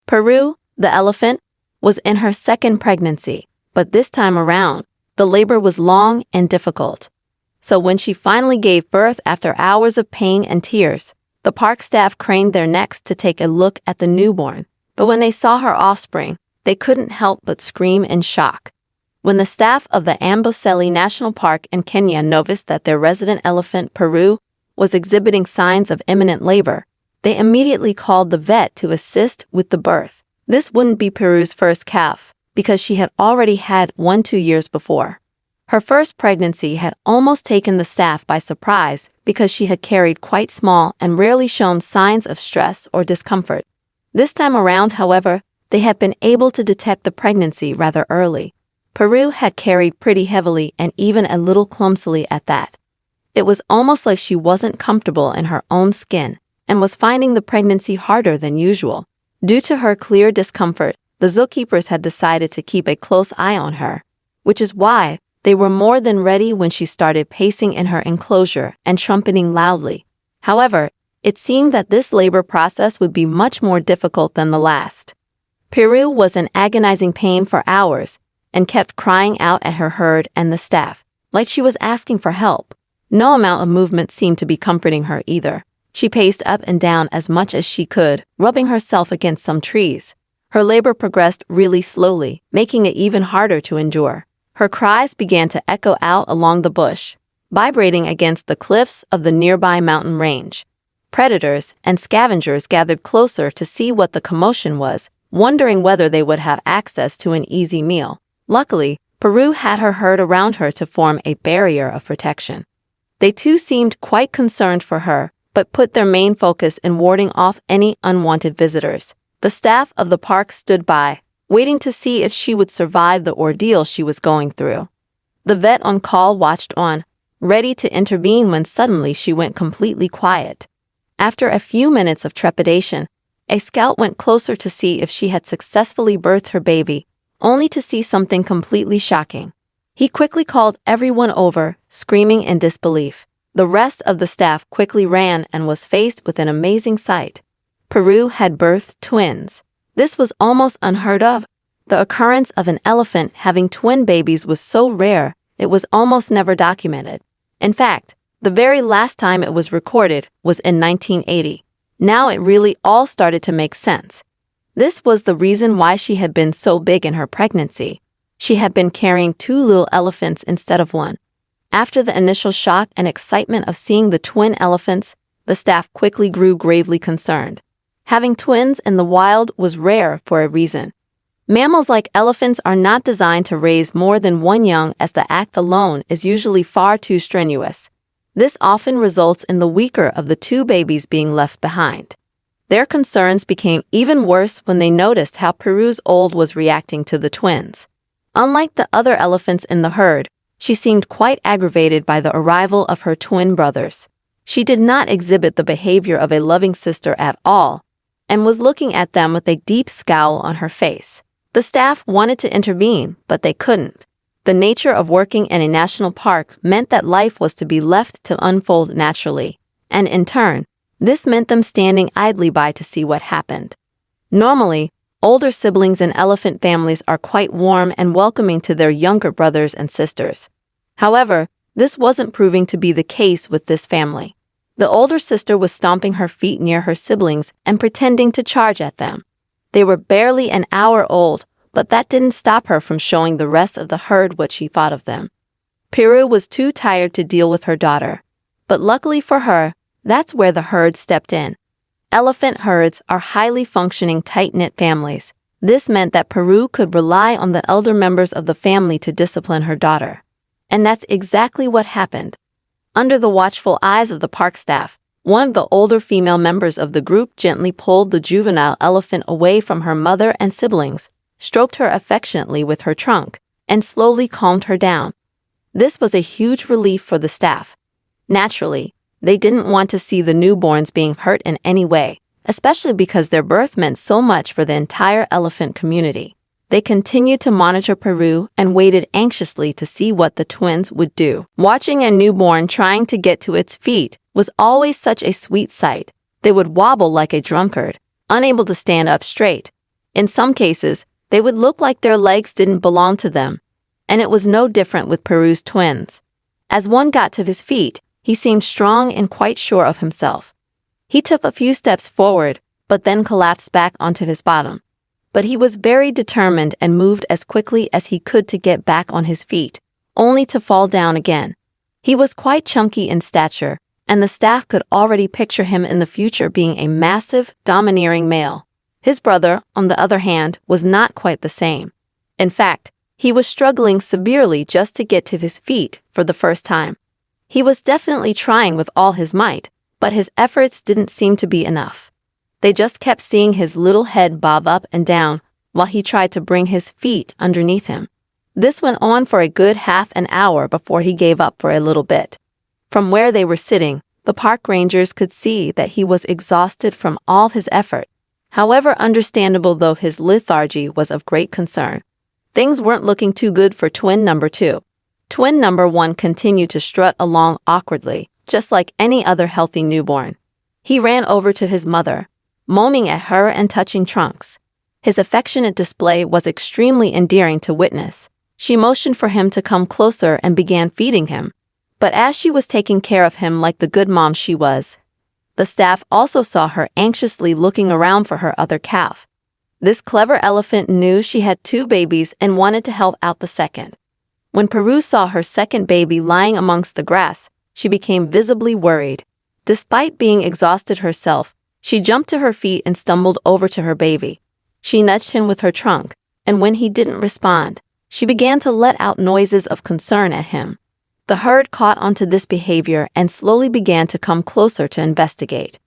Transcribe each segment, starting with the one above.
Paru, the elephant, was in her second pregnancy, but this time around, the labor was long and difficult. So when she finally gave birth after hours of pain and tears, the park staff craned their necks to take a look at the newborn. But when they saw her offspring, they couldn't help but scream in shock. When the staff of the Amboseli National Park in Kenya noticed that their resident elephant, Paru, was exhibiting signs of imminent labor, they immediately called the vet to assist with the birth. This wouldn't be Paru's first calf, because she had already had one 2 years before. Her first pregnancy had almost taken the staff by surprise because she had carried quite small and rarely shown signs of stress or discomfort. This time around, however, they had been able to detect the pregnancy rather early. Paru had carried pretty heavily and even a little clumsily at that. It was almost like she wasn't comfortable in her own skin and was finding the pregnancy harder than usual. Due to her clear discomfort, the zookeepers had decided to keep a close eye on her, which is why they were more than ready when she started pacing in her enclosure and trumpeting loudly. However, it seemed that this labor process would be much more difficult than the last. Paru was in agonizing pain for hours and kept crying out at her herd and the staff, like she was asking for help. No amount of movement seemed to be comforting her either. She paced up and down as much as she could, rubbing herself against some trees. Her labor progressed really slowly, making it even harder to endure. Her cries began to echo out along the bush, vibrating against the cliffs of the nearby mountain range. Predators and scavengers gathered closer to see what the commotion was, wondering whether they would have access to an easy meal. Luckily, Paru had her herd around her to form a barrier of protection. They too seemed quite concerned for her, but put their main focus in warding off any unwanted visitors. The staff of the park stood by, waiting to see if she would survive the ordeal she was going through. The vet on call watched on, ready to intervene when suddenly she went completely quiet. After a few minutes of trepidation, a scout went closer to see if she had successfully birthed her baby, only to see something completely shocking. He quickly called everyone over, screaming in disbelief. The rest of the staff quickly ran and was faced with an amazing sight. Paru had birthed twins. This was almost unheard of. The occurrence of an elephant having twin babies was so rare, it was almost never documented. In fact, the very last time it was recorded was in 1980. Now it really all started to make sense. This was the reason why she had been so big in her pregnancy. She had been carrying 2 little elephants instead of one. After the initial shock and excitement of seeing the twin elephants, the staff quickly grew gravely concerned. Having twins in the wild was rare for a reason. Mammals like elephants are not designed to raise more than one young, as the act alone is usually far too strenuous. This often results in the weaker of the 2 babies being left behind. Their concerns became even worse when they noticed how Paru's old was reacting to the twins. Unlike the other elephants in the herd, she seemed quite aggravated by the arrival of her twin brothers. She did not exhibit the behavior of a loving sister at all, and was looking at them with a deep scowl on her face. The staff wanted to intervene, but they couldn't. The nature of working in a national park meant that life was to be left to unfold naturally, and in turn, this meant them standing idly by to see what happened. Normally, older siblings in elephant families are quite warm and welcoming to their younger brothers and sisters. However, this wasn't proving to be the case with this family. The older sister was stomping her feet near her siblings and pretending to charge at them. They were barely an hour old, but that didn't stop her from showing the rest of the herd what she thought of them. Paru was too tired to deal with her daughter. But luckily for her, that's where the herd stepped in. Elephant herds are highly functioning, tight-knit families. This meant that Paru could rely on the elder members of the family to discipline her daughter. And that's exactly what happened. Under the watchful eyes of the park staff, one of the older female members of the group gently pulled the juvenile elephant away from her mother and siblings, stroked her affectionately with her trunk, and slowly calmed her down. This was a huge relief for the staff. Naturally, they didn't want to see the newborns being hurt in any way, especially because their birth meant so much for the entire elephant community. They continued to monitor Paru and waited anxiously to see what the twins would do. Watching a newborn trying to get to its feet was always such a sweet sight. They would wobble like a drunkard, unable to stand up straight. In some cases, they would look like their legs didn't belong to them. And it was no different with Paru's twins. As one got to his feet, he seemed strong and quite sure of himself. He took a few steps forward, but then collapsed back onto his bottom. But he was very determined and moved as quickly as he could to get back on his feet, only to fall down again. He was quite chunky in stature, and the staff could already picture him in the future being a massive, domineering male. His brother, on the other hand, was not quite the same. In fact, he was struggling severely just to get to his feet for the first time. He was definitely trying with all his might, but his efforts didn't seem to be enough. They just kept seeing his little head bob up and down while he tried to bring his feet underneath him. This went on for a good half an hour before he gave up for a little bit. From where they were sitting, the park rangers could see that he was exhausted from all his effort. However understandable though his lethargy was of great concern, things weren't looking too good for twin number 2. Twin number 1 continued to strut along awkwardly, just like any other healthy newborn. He ran over to his mother, moaning at her and touching trunks. His affectionate display was extremely endearing to witness. She motioned for him to come closer and began feeding him. But as she was taking care of him like the good mom she was, the staff also saw her anxiously looking around for her other calf. This clever elephant knew she had 2 babies and wanted to help out the second. When Paru saw her second baby lying amongst the grass, she became visibly worried. Despite being exhausted herself, she jumped to her feet and stumbled over to her baby. She nudged him with her trunk, and when he didn't respond, she began to let out noises of concern at him. The herd caught onto this behavior and slowly began to come closer to investigate.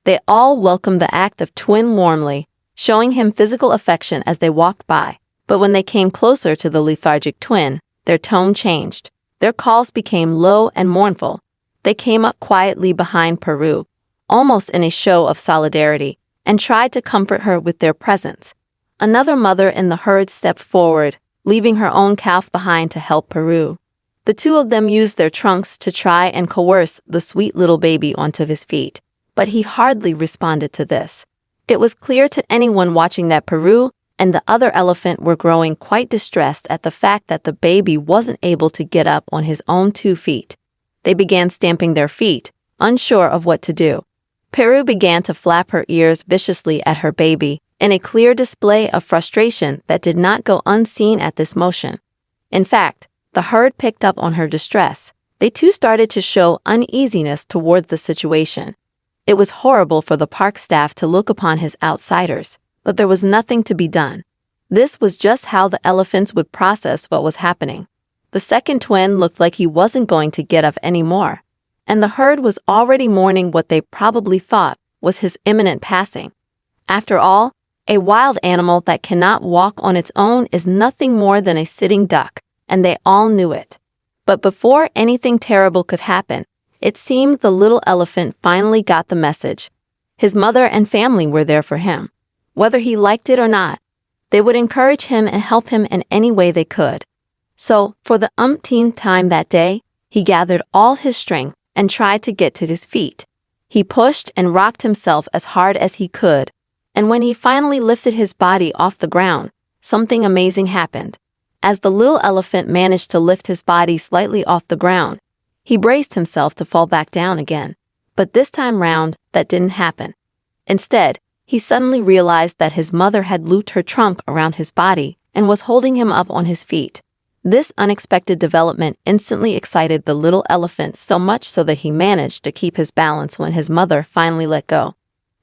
They all welcomed the act of twin warmly, showing him physical affection as they walked by. But when they came closer to the lethargic twin, their tone changed. Their calls became low and mournful. They came up quietly behind Paru, almost in a show of solidarity, and tried to comfort her with their presence. Another mother in the herd stepped forward, leaving her own calf behind to help Paru. The 2 of them used their trunks to try and coerce the sweet little baby onto his feet, but he hardly responded to this. It was clear to anyone watching that Paru and the other elephant were growing quite distressed at the fact that the baby wasn't able to get up on his own 2 feet. They began stamping their feet, unsure of what to do. Paru began to flap her ears viciously at her baby, in a clear display of frustration that did not go unseen at this motion. In fact, the herd picked up on her distress. They too started to show uneasiness towards the situation. It was horrible for the park staff to look upon his outsiders, but there was nothing to be done. This was just how the elephants would process what was happening. The second twin looked like he wasn't going to get up anymore, and the herd was already mourning what they probably thought was his imminent passing. After all, a wild animal that cannot walk on its own is nothing more than a sitting duck, and they all knew it. But before anything terrible could happen, it seemed the little elephant finally got the message. His mother and family were there for him. Whether he liked it or not, they would encourage him and help him in any way they could. So, for the umpteenth time that day, he gathered all his strength and tried to get to his feet. He pushed and rocked himself as hard as he could, and when he finally lifted his body off the ground, something amazing happened. As the little elephant managed to lift his body slightly off the ground, he braced himself to fall back down again. But this time round, that didn't happen. Instead, he suddenly realized that his mother had looped her trunk around his body and was holding him up on his feet. This unexpected development instantly excited the little elephant so much so that he managed to keep his balance when his mother finally let go.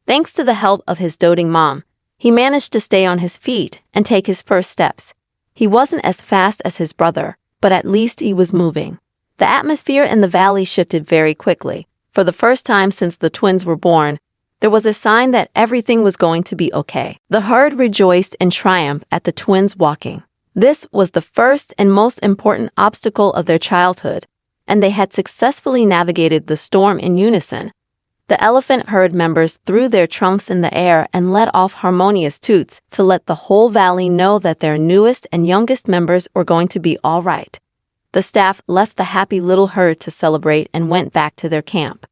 Thanks to the help of his doting mom, he managed to stay on his feet and take his first steps. He wasn't as fast as his brother, but at least he was moving. The atmosphere in the valley shifted very quickly. For the first time since the twins were born, there was a sign that everything was going to be okay. The herd rejoiced in triumph at the twins walking. This was the first and most important obstacle of their childhood, and they had successfully navigated the storm in unison. The elephant herd members threw their trunks in the air and let off harmonious toots to let the whole valley know that their newest and youngest members were going to be all right. The staff left the happy little herd to celebrate and went back to their camp.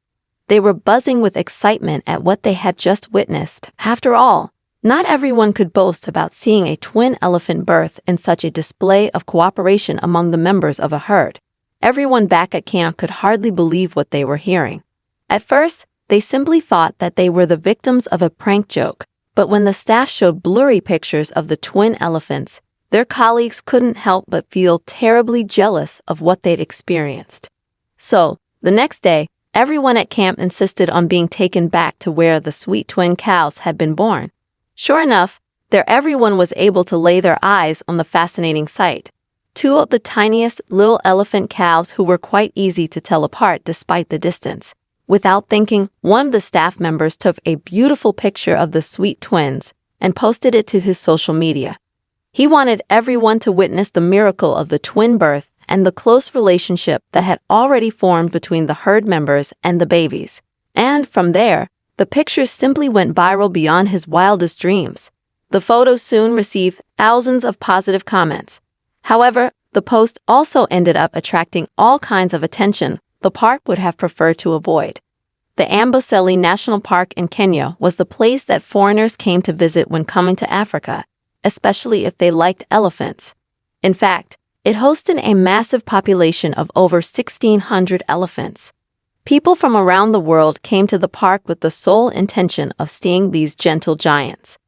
They were buzzing with excitement at what they had just witnessed. After all, Not everyone could boast about seeing a twin elephant birth in such a display of cooperation among the members of a herd. Everyone back at camp could hardly believe what they were hearing. At first, they simply thought that they were the victims of a prank joke, but when the staff showed blurry pictures of the twin elephants, their colleagues couldn't help but feel terribly jealous of what they'd experienced. So, the next day, everyone at camp insisted on being taken back to where the sweet twin cows had been born. Sure enough, there everyone was able to lay their eyes on the fascinating sight. Two of the tiniest little elephant cows who were quite easy to tell apart despite the distance. Without thinking, one of the staff members took a beautiful picture of the sweet twins and posted it to his social media. He wanted everyone to witness the miracle of the twin birth and the close relationship that had already formed between the herd members and the babies. And from there, the pictures simply went viral beyond his wildest dreams. The photos soon received thousands of positive comments. However, the post also ended up attracting all kinds of attention the park would have preferred to avoid. The Amboseli National Park in Kenya was the place that foreigners came to visit when coming to Africa, especially if they liked elephants. In fact, it hosted a massive population of over 1,600 elephants. People from around the world came to the park with the sole intention of seeing these gentle giants.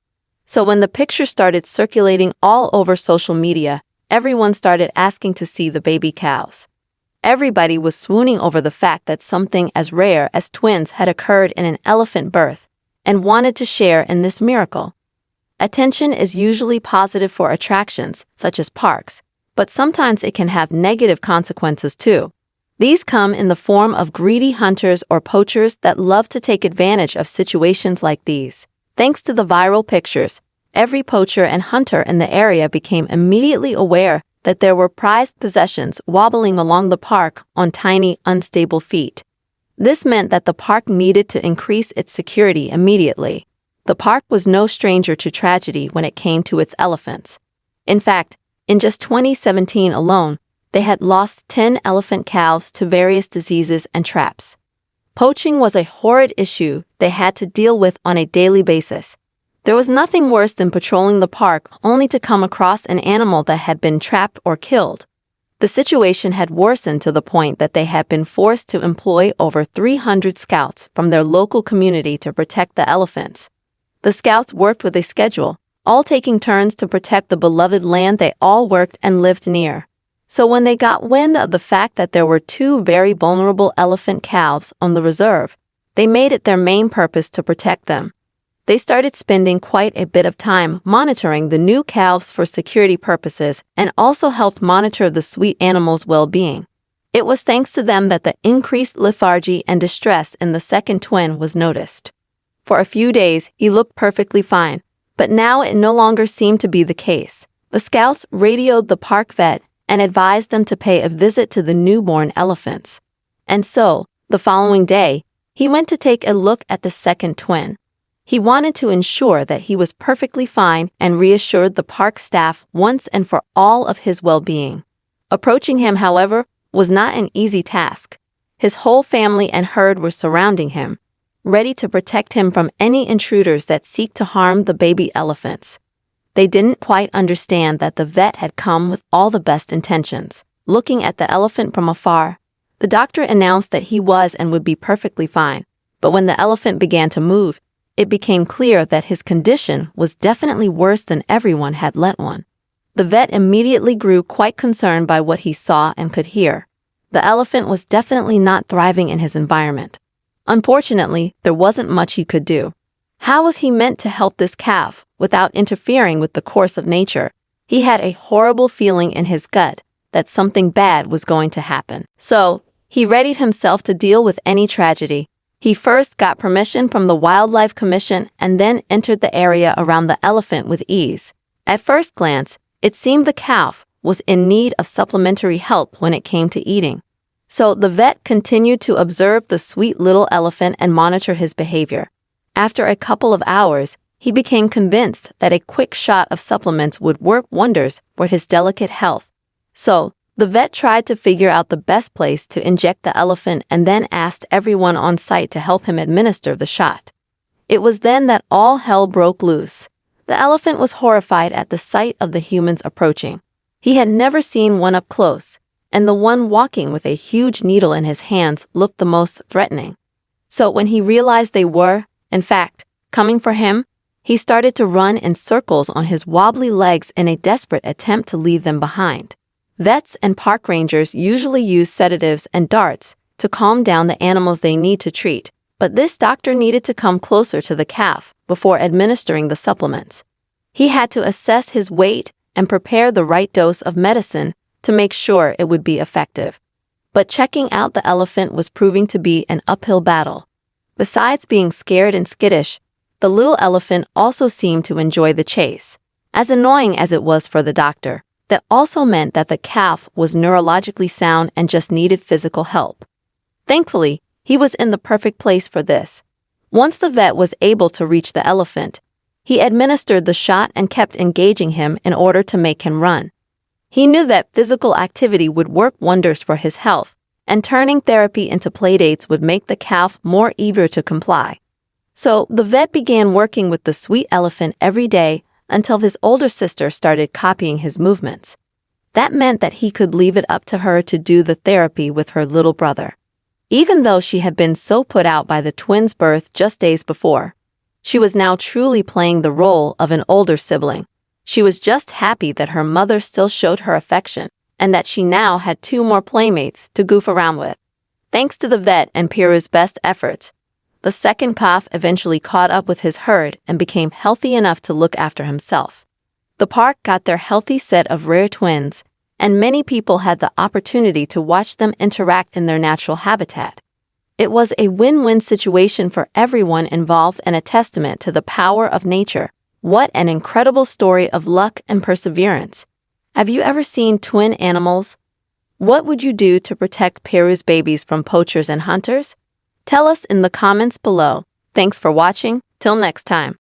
So when the picture started circulating all over social media, everyone started asking to see the baby cows. Everybody was swooning over the fact that something as rare as twins had occurred in an elephant birth and wanted to share in this miracle. Attention is usually positive for attractions, such as parks, but sometimes it can have negative consequences too. These come in the form of greedy hunters or poachers that love to take advantage of situations like these. Thanks to the viral pictures, every poacher and hunter in the area became immediately aware that there were prized possessions wobbling along the park on tiny, unstable feet. This meant that the park needed to increase its security immediately. The park was no stranger to tragedy when it came to its elephants. In fact, in just 2017 alone, they had lost 10 elephant cows to various diseases and traps. Poaching was a horrid issue they had to deal with on a daily basis. There was nothing worse than patrolling the park only to come across an animal that had been trapped or killed. The situation had worsened to the point that they had been forced to employ over 300 scouts from their local community to protect the elephants. The scouts worked with a schedule, all taking turns to protect the beloved land they all worked and lived near. So when they got wind of the fact that there were two very vulnerable elephant calves on the reserve, they made it their main purpose to protect them. They started spending quite a bit of time monitoring the new calves for security purposes and also helped monitor the sweet animals' well-being. It was thanks to them that the increased lethargy and distress in the second twin was noticed. For a few days, he looked perfectly fine, but now it no longer seemed to be the case. The scouts radioed the park vet and advised them to pay a visit to the newborn elephants. And so, the following day, he went to take a look at the second twin. He wanted to ensure that he was perfectly fine and reassured the park staff once and for all of his well-being. Approaching him, however, was not an easy task. His whole family and herd were surrounding him, ready to protect him from any intruders that seek to harm the baby elephants. They didn't quite understand that the vet had come with all the best intentions. Looking at the elephant from afar, the doctor announced that he was and would be perfectly fine. But when the elephant began to move, it became clear that his condition was definitely worse than everyone had let on. The vet immediately grew quite concerned by what he saw and could hear. The elephant was definitely not thriving in his environment. Unfortunately, there wasn't much he could do. How was he meant to help this calf without interfering with the course of nature? He had a horrible feeling in his gut that something bad was going to happen. So, he readied himself to deal with any tragedy. He first got permission from the Wildlife Commission and then entered the area around the elephant with ease. At first glance, it seemed the calf was in need of supplementary help when it came to eating. So the vet continued to observe the sweet little elephant and monitor his behavior. After a couple of hours, he became convinced that a quick shot of supplements would work wonders for his delicate health. So, the vet tried to figure out the best place to inject the elephant and then asked everyone on site to help him administer the shot. It was then that all hell broke loose. The elephant was horrified at the sight of the humans approaching. He had never seen one up close, and the one walking with a huge needle in his hands looked the most threatening. So when he realized they were, in fact, coming for him, he started to run in circles on his wobbly legs in a desperate attempt to leave them behind. Vets and park rangers usually use sedatives and darts to calm down the animals they need to treat, but this doctor needed to come closer to the calf before administering the supplements. He had to assess his weight and prepare the right dose of medicine to make sure it would be effective. But checking out the elephant was proving to be an uphill battle. Besides being scared and skittish, the little elephant also seemed to enjoy the chase. As annoying as it was for the doctor, that also meant that the calf was neurologically sound and just needed physical help. Thankfully, he was in the perfect place for this. Once the vet was able to reach the elephant, he administered the shot and kept engaging him in order to make him run. He knew that physical activity would work wonders for his health, and turning therapy into playdates would make the calf more eager to comply. So the vet began working with the sweet elephant every day until his older sister started copying his movements. That meant that he could leave it up to her to do the therapy with her little brother. Even though she had been so put out by the twins' birth just days before, she was now truly playing the role of an older sibling. She was just happy that her mother still showed her affection and that she now had 2 more playmates to goof around with. Thanks to the vet and Paru's best efforts, the second calf eventually caught up with his herd and became healthy enough to look after himself. The park got their healthy set of rare twins, and many people had the opportunity to watch them interact in their natural habitat. It was a win-win situation for everyone involved and a testament to the power of nature. What an incredible story of luck and perseverance. Have you ever seen twin animals? What would you do to protect Paru's babies from poachers and hunters? Tell us in the comments below. Thanks for watching. Till next time.